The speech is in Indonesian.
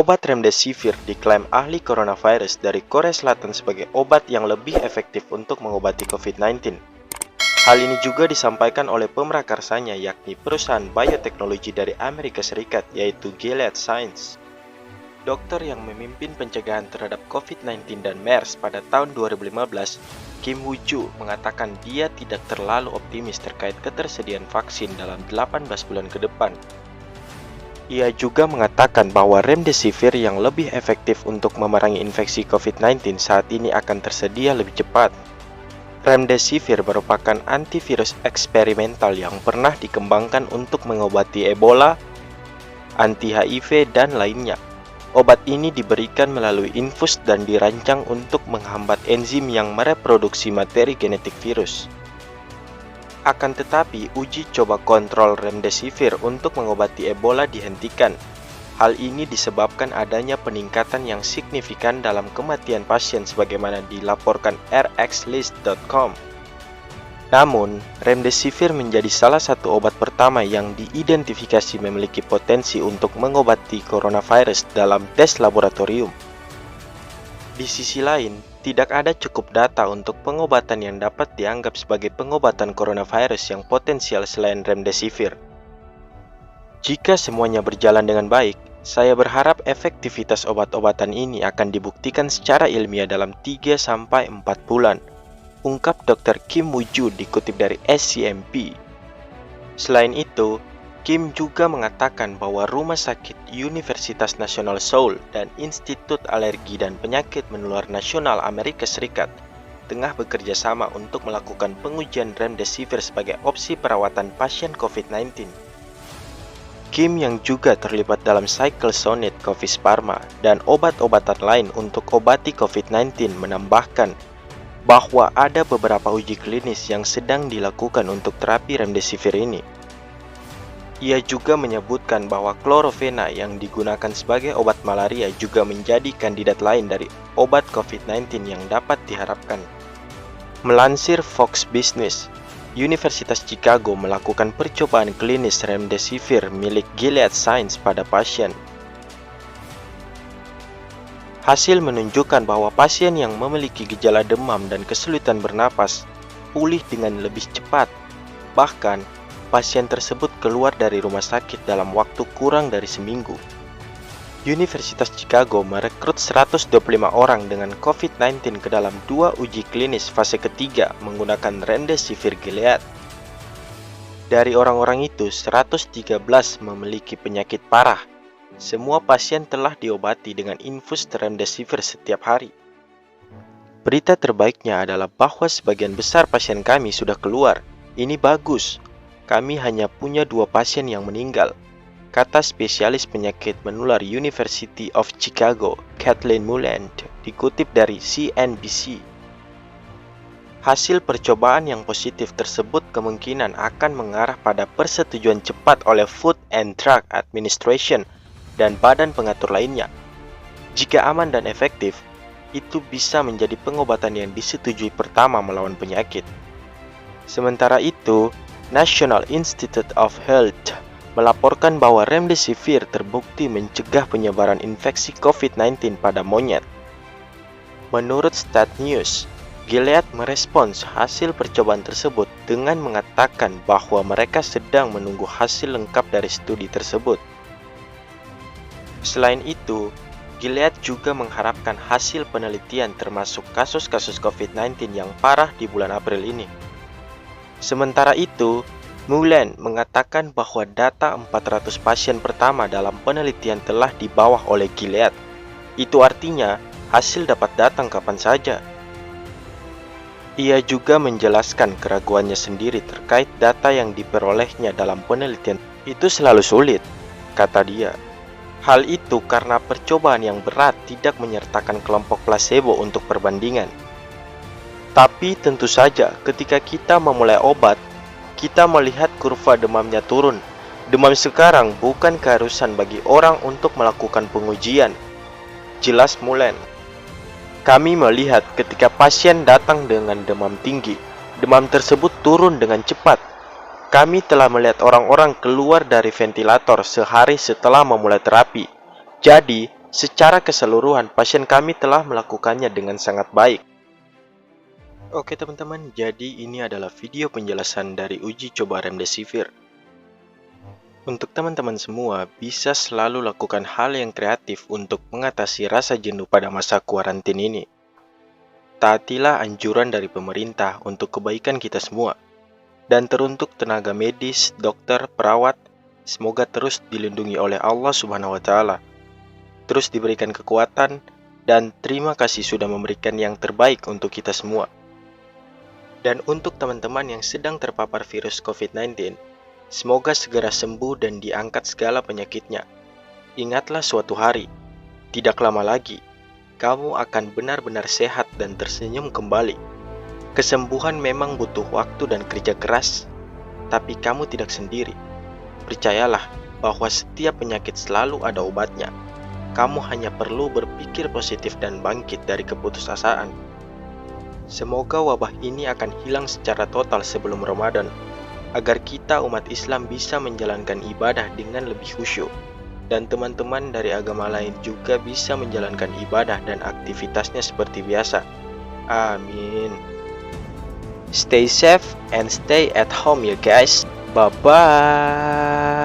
Obat remdesivir diklaim ahli coronavirus dari Korea Selatan sebagai obat yang lebih efektif untuk mengobati COVID-19. Hal ini juga disampaikan oleh pemerakarsanya, yakni perusahaan bioteknologi dari Amerika Serikat, yaitu Gilead Sciences. Dokter yang memimpin pencegahan terhadap COVID-19 dan MERS pada tahun 2015, Kim Woo-ju, mengatakan dia tidak terlalu optimis terkait ketersediaan vaksin dalam 18 bulan ke depan. Ia juga mengatakan bahwa remdesivir yang lebih efektif untuk memerangi infeksi COVID-19 saat ini akan tersedia lebih cepat. Remdesivir merupakan antivirus eksperimental yang pernah dikembangkan untuk mengobati Ebola, anti-HIV, dan lainnya. Obat ini diberikan melalui infus dan dirancang untuk menghambat enzim yang mereproduksi materi genetik virus. Akan tetapi, uji coba kontrol remdesivir untuk mengobati Ebola dihentikan. Hal ini disebabkan adanya peningkatan yang signifikan dalam kematian pasien sebagaimana dilaporkan rxlist.com. Namun, remdesivir menjadi salah satu obat pertama yang diidentifikasi memiliki potensi untuk mengobati coronavirus dalam tes laboratorium. Di sisi lain, tidak ada cukup data untuk pengobatan yang dapat dianggap sebagai pengobatan coronavirus yang potensial selain remdesivir. Jika semuanya berjalan dengan baik, saya berharap efektivitas obat-obatan ini akan dibuktikan secara ilmiah dalam 3-4 bulan, ungkap Dr. Kim Woo-ju dikutip dari SCMP. Selain itu, Kim juga mengatakan bahwa Rumah Sakit Universitas Nasional Seoul dan Institut Alergi dan Penyakit Menular Nasional Amerika Serikat tengah bekerja sama untuk melakukan pengujian remdesivir sebagai opsi perawatan pasien COVID-19. Kim yang juga terlibat dalam Cyclesonid, Covis Pharma, dan obat-obatan lain untuk obati COVID-19 menambahkan bahwa ada beberapa uji klinis yang sedang dilakukan untuk terapi remdesivir ini. Ia juga menyebutkan bahwa klorovena yang digunakan sebagai obat malaria juga menjadi kandidat lain dari obat COVID-19 yang dapat diharapkan. Melansir Fox Business, Universitas Chicago melakukan percobaan klinis remdesivir milik Gilead Sciences pada pasien. Hasil menunjukkan bahwa pasien yang memiliki gejala demam dan kesulitan bernapas pulih dengan lebih cepat. Bahkan, pasien tersebut keluar dari rumah sakit dalam waktu kurang dari seminggu. Universitas Chicago merekrut 125 orang dengan COVID-19 ke dalam 2 uji klinis fase ketiga menggunakan remdesivir Gilead. Dari orang-orang itu, 113 memiliki penyakit parah. Semua pasien telah diobati dengan infus remdesivir setiap hari. Berita terbaiknya adalah bahwa sebagian besar pasien kami sudah keluar. Ini bagus. Kami hanya punya 2 pasien yang meninggal, kata spesialis penyakit menular University of Chicago, Kathleen Mullen, dikutip dari CNBC. Hasil percobaan yang positif tersebut kemungkinan akan mengarah pada persetujuan cepat oleh Food and Drug Administration dan badan pengatur lainnya. Jika aman dan efektif, itu bisa menjadi pengobatan yang disetujui pertama melawan penyakit. Sementara itu, National Institute of Health melaporkan bahwa remdesivir terbukti mencegah penyebaran infeksi COVID-19 pada monyet. Menurut Stat News, Gilead merespons hasil percobaan tersebut dengan mengatakan bahwa mereka sedang menunggu hasil lengkap dari studi tersebut. Selain itu, Gilead juga mengharapkan hasil penelitian termasuk kasus-kasus COVID-19 yang parah di bulan April ini. Sementara itu, Mullen mengatakan bahwa data 400 pasien pertama dalam penelitian telah dibawa oleh Gilead. Itu artinya hasil dapat datang kapan saja. Ia juga menjelaskan keraguannya sendiri terkait data yang diperolehnya dalam penelitian. Itu selalu sulit, kata dia. Hal itu karena percobaan yang berat tidak menyertakan kelompok placebo untuk perbandingan. Tapi tentu saja ketika kita memulai obat, kita melihat kurva demamnya turun. Demam sekarang bukan keharusan bagi orang untuk melakukan pengujian, jelas Mullen. Kami melihat ketika pasien datang dengan demam tinggi, demam tersebut turun dengan cepat. Kami telah melihat orang-orang keluar dari ventilator sehari setelah memulai terapi. Jadi, Secara keseluruhan, pasien kami telah melakukannya dengan sangat baik. Oke teman-teman, jadi ini adalah video penjelasan dari uji coba Remdesivir. Untuk teman-teman semua, bisa selalu lakukan hal yang kreatif untuk mengatasi rasa jenuh pada masa kuarantin ini. Taatilah anjuran dari pemerintah untuk kebaikan kita semua. Dan teruntuk tenaga medis, dokter, perawat, semoga terus dilindungi oleh Allah Subhanahu wa Ta'ala. Terus diberikan kekuatan, dan terima kasih sudah memberikan yang terbaik untuk kita semua. Dan untuk teman-teman yang sedang terpapar virus COVID-19, semoga segera sembuh dan diangkat segala penyakitnya. Ingatlah suatu hari, tidak lama lagi, kamu akan benar-benar sehat dan tersenyum kembali. Kesembuhan memang butuh waktu dan kerja keras, tapi kamu tidak sendiri. Percayalah bahwa setiap penyakit selalu ada obatnya. Kamu hanya perlu berpikir positif dan bangkit dari keputusasaan. Semoga wabah ini akan hilang secara total sebelum Ramadan, agar kita umat Islam bisa menjalankan ibadah dengan lebih khusyuk, dan teman-teman dari agama lain juga bisa menjalankan ibadah dan aktivitasnya seperti biasa. Amin. Stay safe and stay at home ya guys. Bye-bye.